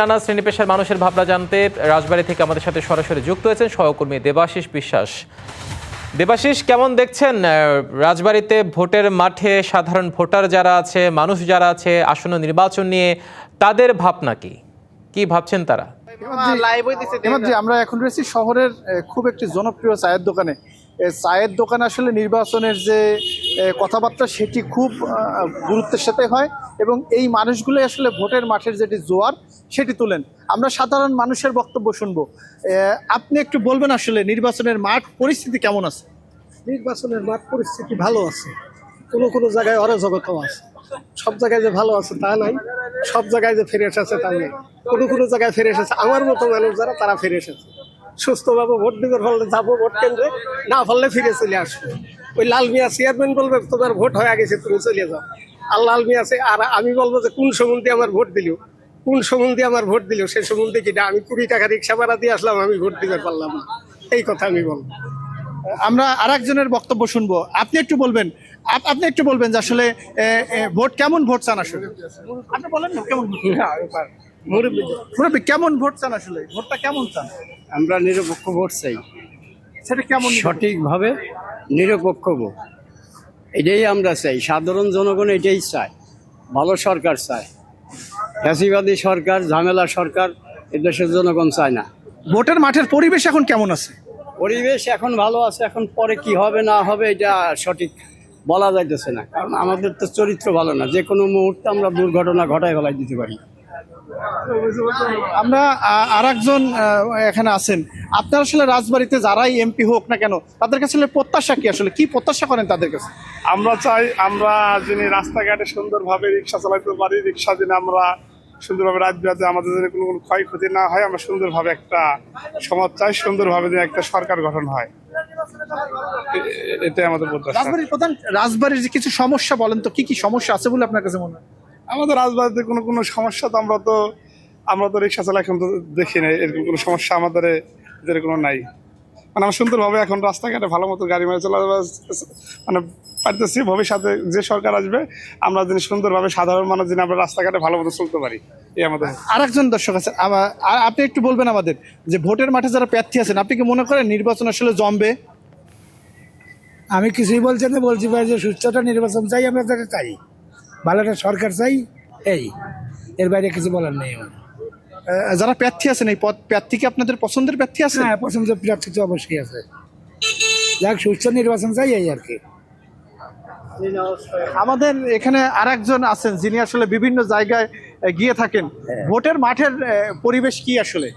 নানা শ্রেণী পেশার মানুষের ভাবনা জানতে রাজবাড়ী থেকে আমাদের সাথে সরাসরি যুক্ত হয়েছেন সহকর্মী দেবাশিস বিশ্বাস। দেবাশিস, কেমন দেখছেন রাজবাড়ীতে ভোটের মাঠে সাধারণ ভোটার যারা আছে, মানুষ যারা আছে আসন্ন নির্বাচন নিয়ে তাদের ভাবনা কি ভাবছেন তারা? আমরা এখন রয়েছি শহরের খুব একটি জনপ্রিয় চায়ের দোকানে। চায়ের দোকানে আসলে নির্বাচনের যে কথাবার্তা সেটি খুব গুরুত্বের সাথে হয় এবং এই মানুষগুলোই আসলে ভোটের মাঠের যেটি জোয়ার সেটি তোলেন। আমরা সাধারণ মানুষের বক্তব্য শুনবো। আপনি একটু বলবেন আসলে নির্বাচনের মাঠ পরিস্থিতি কেমন আছে? নির্বাচনের মাঠ পরিস্থিতি ভালো আছে, কোনো জায়গায় অরাজকতাও আছে। সব জায়গায় যে ভালো আছে তা নাই, সব জায়গায় যে ফিরে এসেছে তা নেই। কোনো জায়গায় ফিরে এসেছে, আমার মতো মানুষ যারা তারা ফিরে এসেছে। সুস্থভাবে ভোট দিতে পারলে যাবো ভোট কেন্দ্রে, না পারলে ফিরে চলে আসবো। ওই লাল মিয়া চেয়ারম্যান বলবে তোমার ভোট হয়ে গেছে তুমি চলে যাও, আর লাল মিয়া আছে। আর আমি বলবো যে কোন সম্বন্ধে আমার ভোট দিল, সে সম্বন্ধে কিনা আমি 20 টাকা রিক্সা ভাড়া দিয়ে আসলাম, আমি ভোট দিতে পারলাম না, এই কথা আমি বলবো। আমরা আরেকজনের বক্তব্য শুনবো। আপনি একটু বলবেন যে আসলে ভোট কেমন ভোট চান আসলে? আপনি বলেন না কেমন মুরব্বী কেমন ভোট চান আসলে? ভোটটা কেমন চান? আমরা নিরপেক্ষ ভোট চাই, সেটা কেমন? সঠিকভাবে নিরপেক্ষ ভোট, এটাই আমরা চাই। সাধারণ জনগণ এটাই চায়, ভালো সরকার চায়। ফ্যাসিবাদী সরকার, ঝামেলা সরকার এদেশের জনগণ চায় না। ভোটের মাঠের পরিবেশ এখন কেমন আছে? পরিবেশ এখন ভালো আছে, এখন পরে কি হবে না হবে এটা সঠিক বলা যাইতেছে না, কারণ আমাদের তো চরিত্র ভালো না। যে কোনো মুহূর্তে আমরা দুর্ঘটনা ঘটায় ফেলাই দিতে পারি। আমরা আরেকজন এখানে আছেন। আপনার আসলে রাজবাড়ীতে যারাই এমপি হোক না কেন তাদের কাছে প্রত্যাশা কি, আসলে কি প্রত্যাশা করেন তাদের কাছে? আমরা চাই আমরা যিনি রাস্তাঘাটে সুন্দরভাবে রিক্সা চালাতে পারি, রিক্সা দিনে আমরা সুন্দরভাবে রাজবাড়িতে আমাদের যেন কোনো ক্ষয়ক্ষতি না হয়, আমরা সুন্দরভাবে একটা সমাজ চাই, সুন্দরভাবে যেন একটা সরকার গঠন হয়, এটাই আমাদের প্রত্যাশা। রাজবাড়ির যে কিছু সমস্যা বলেন তো, কি সমস্যা আছে বলে আপনার কাছে মনে হয়? আমাদের রাজবাড়িতে কোনো সমস্যা তো আমরা তো রিক্সা চালা এখন তো দেখি না, এরকম কোনো সমস্যা আমাদের এদের কোনো নাই। মানে আমরা সুন্দরভাবে এখন রাস্তাঘাটে ভালো মতো গাড়ি মেরে চলাচল মানে পারতেছি। ভবিষ্যতে যে সরকার আসবে আমরা যেন সুন্দরভাবে সাধারণ মানুষ যেন আমরা রাস্তাঘাটে ভালো মতো চলতে পারি, এই আমাদের। আরেকজন দর্শক আছে, আপনি একটু বলবেন আমাদের যে ভোটের মাঠে যারা প্রার্থী আছেন, আপনি কি মনে করেন নির্বাচন আসলে জমবে? আমি কিছুই বলছি না, বলছি ভাই যে সুস্থতা নির্বাচন চাই, আমরা যাতে চাই, ভালো একটা সরকার চাই, এই এর বাইরে কিছু বলার নেই আমার। যারা প্রার্থী আছেন এই প্রার্থী কি আপনাদের পছন্দের প্রার্থী আছে? হ্যাঁ, পছন্দের প্রার্থী তো অবশ্যই আছে। যাক, সুস্থ নির্বাচন চাই, এই আর কি। আমাদের এখানে আরেকজন আছেন যিনি আসলে বিভিন্ন জায়গায় গিয়ে থাকেন। ভোটের মাঠের পরিবেশ কি আসলে?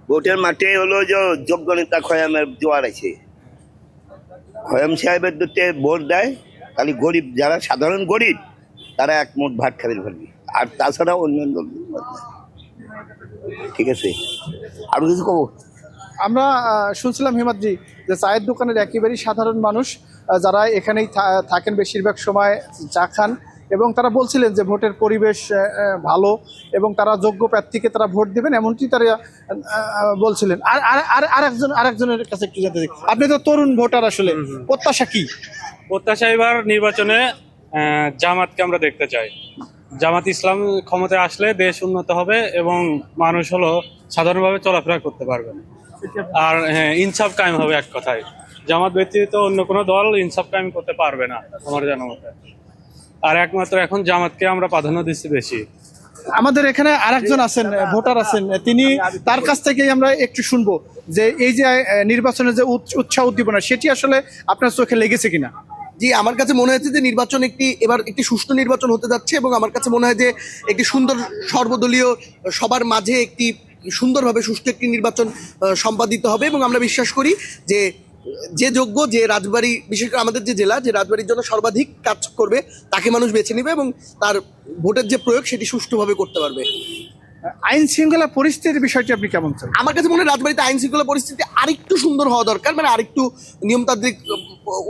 ভোটের মাঠে হলো যে যোগ্য নেতা খয়ামের জোয়ার আছে। খয়াম সাহেবের দুটো ভোট দেয়, খালি গরিব যারা সাধারণ গরিব তারা এক মুঠ ভাত খাবে পারবি, আর তাছাড়া অন্যান্য ঠিক আছে। আরো কিছু কব? আমরা শুনছিলাম হিমাদ্রি যে চায়ের দোকানের একেবারেই সাধারণ মানুষ যারা এখানেই থাকেন বেশিরভাগ সময় চা খান, এবং তারা বলছিলেন যে ভোটের পরিবেশ ভালো এবং তারা যোগ্য প্রার্থীকে তারা ভোট দিবেন, এমনটি তারা বলছিলেন। আরেকজনের কাছে একটু জানতে চাই, আপনি তো তরুণ ভোটার, আসলে প্রত্যাশা কি? প্রত্যাশা এবার নির্বাচনে জামাতকে আমরা দেখতে চাই। জামাত ইসলাম ক্ষমতায় আসলে দেশ উন্নত হবে এবং মানুষ হলো সাধারণভাবে চলাফেরা করতে পারবে, আর হ্যাঁ, ইনসাফ কায়েম হবে। এক কথায় জামাত ব্যতীত অন্য কোনো দল ইনসাফ কায়েম করতে পারবে না আমার জানা মতে, আর একমাত্র এখন জামাতকে আমরা প্রাধান্য দিচ্ছি বেশি। আমাদের এখানে আরেকজন আছেন, ভোটার আছেন, তার কাছ থেকেই আমরা একটু শুনবো যে এই যে নির্বাচনের যে উৎসাহ উদ্দীপনা সেটি আসলে আপনার চোখে লেগেছে কিনা। জি, আমার কাছে মনে হয়েছে যে নির্বাচন এবার একটি সুষ্ঠু নির্বাচন হতে যাচ্ছে, এবং আমার কাছে মনে হয় যে একটি সুন্দর সর্বদলীয় সবার মাঝে একটি সুন্দরভাবে সুষ্ঠু একটি নির্বাচন সম্পাদিত হবে। এবং আমরা বিশ্বাস করি যে যোগ্য, যে রাজবাড়ী, বিশেষ করে আমাদের যে জেলা, যে রাজবাড়ির জন্য সর্বাধিক কাজ করবে তাকে মানুষ বেছে নেবে এবং তার ভোটের যে প্রয়োগ সেটি সুষ্ঠুভাবে করতে পারবে। আইন শৃঙ্খলা পরিস্থিতির বিষয়টি আপনি কেমন চান? আমার কাছে মনে হয় রাজবাড়িতে আইন শৃঙ্খলা পরিস্থিতি আরেকটু সুন্দর হওয়া দরকার, মানে আরেকটু নিয়মতান্ত্রিক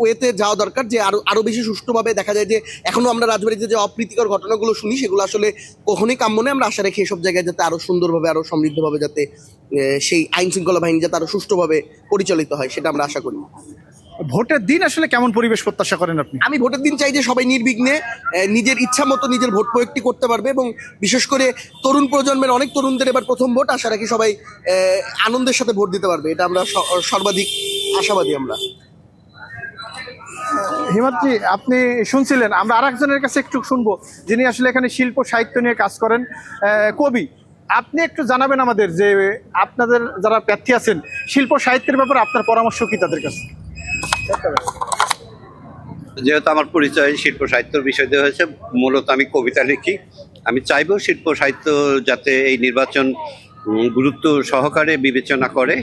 ওয়েতে যাওয়া দরকার, যে আরো বেশি সুষ্ঠুভাবে দেখা যায় যে এখনো আমরা রাজবাড়িতে যে অপ্রীতিকর ঘটনাগুলো শুনি সেগুলো আসলে কখনোই কাম্য নয়। আমরা আশা রাখি এসব জায়গায় যাতে আরো সুন্দরভাবে, আরো সমৃদ্ধভাবে যাতে সেই আইন শৃঙ্খলা বাহিনী যাতে আরো সুষ্ঠুভাবে পরিচালিত হয়, সেটা আমরা আশা করি। ভোটের দিন আসলে কেমন পরিবেশ প্রত্যাশা করেন আপনি? আমি ভোটের দিন চাই যে সবাই নির্বিঘ্নে নিজের ইচ্ছা মতো নিজের ভোট প্রয়োগটি করতে পারবে, এবং বিশেষ করে তরুণ প্রজন্মের অনেক তরুণদের এবার প্রথম ভোট, আশা রাখি সবাই আনন্দের সাথে ভোট দিতে পারবে, এটা আমরা সর্বাধিক আশাবাদী আমরা। হিমাদ্রি, আপনি শুনছিলেন, আমরা আরেকজনের কাছে একটু শুনবো যিনি আসলে এখানে শিল্প সাহিত্য নিয়ে কাজ করেন, কবি। আপনি একটু জানাবেন আমাদের যে আপনাদের যারা প্রার্থী আছেন শিল্প সাহিত্যের ব্যাপারে আপনার পরামর্শ কি তাদের কাছে? যেহেতু আমার পরিচয় শিল্প সাহিত্যের বিষয় দিয়ে হয়েছে, মূলত আমি কবিতা লিখি। আমি চাইবো শিল্প সাহিত্য যাতে এই নির্বাচন গুরুত্ব সহকারে বিবেচনা করে।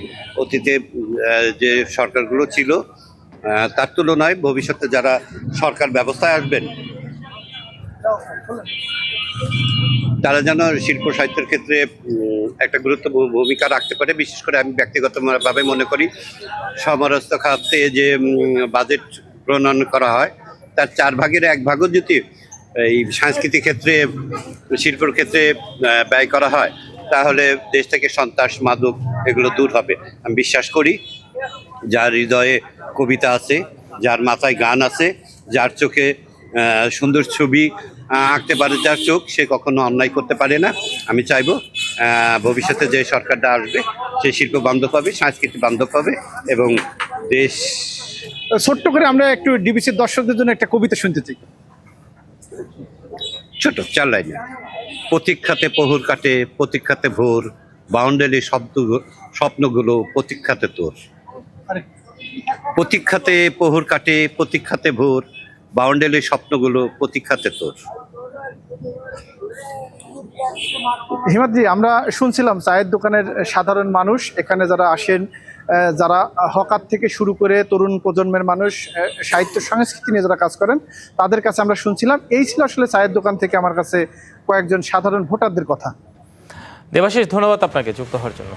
অতীতে যে সরকারগুলো ছিল তার তুলনায় ভবিষ্যতে যারা সরকার ব্যবস্থায় আসবেন তারা যেন শিল্প সাহিত্যের ক্ষেত্রে একটা গুরুত্বপূর্ণ ভূমিকা রাখতে পারে। বিশেষ করে আমি ব্যক্তিগতভাবে মনে করি সমরস্ত খাতে যে বাজেট প্রণয়ন করা হয় তার 4 ভাগের 1 ভাগও যদি এই সাংস্কৃতিক ক্ষেত্রে শিল্পের ক্ষেত্রে ব্যয় করা হয় তাহলে দেশ থেকে সন্ত্রাস মাদক এগুলো দূর হবে। আমি বিশ্বাস করি যার হৃদয়ে কবিতা আছে, যার মাথায় গান আছে, যার চোখে সুন্দর ছবি আঁকতে পারে যার চোখ, সে কখনো অন্যায় করতে পারে না। আমি চাইবো ভবিষ্যতে যে সরকারটা আসবে সে শিল্প বান্ধব হবে, সাংস্কৃতিক বান্ধব হবে এবং দেশ। ছোট্ট করে আমরা একটু ডিবিসির দর্শকদের জন্য একটা কবিতা শুনতে চাই। ছোট 4 লাইনে। প্রতীক্ষাতে প্রহর কাটে, প্রতীক্ষাতে ভোর, বাউন্ডারি স্বপ্নগুলো প্রতীক্ষাতে তোর। প্রতীক্ষাতে প্রহর কাটে, প্রতীক্ষাতে ভোর, বাউন্ডারি স্বপ্নগুলো প্রতীক্ষাতে তোর। হিমাদ্রি, আমরা শুনছিলাম চায়ের দোকানের সাধারণ মানুষ এখানে যারা আসেন, যারা হকার থেকে শুরু করে তরুণ প্রজন্মের মানুষ, সাহিত্য সংস্কৃতি নিয়ে যারা কাজ করেন, তাদের কাছে আমরা শুনছিলাম। এই ছিল আসলে চায়ের দোকান থেকে আমার কাছে কয়েকজন সাধারণ ভোটারদের কথা। দেবাশিস, ধন্যবাদ আপনাকে যুক্ত হওয়ার জন্য।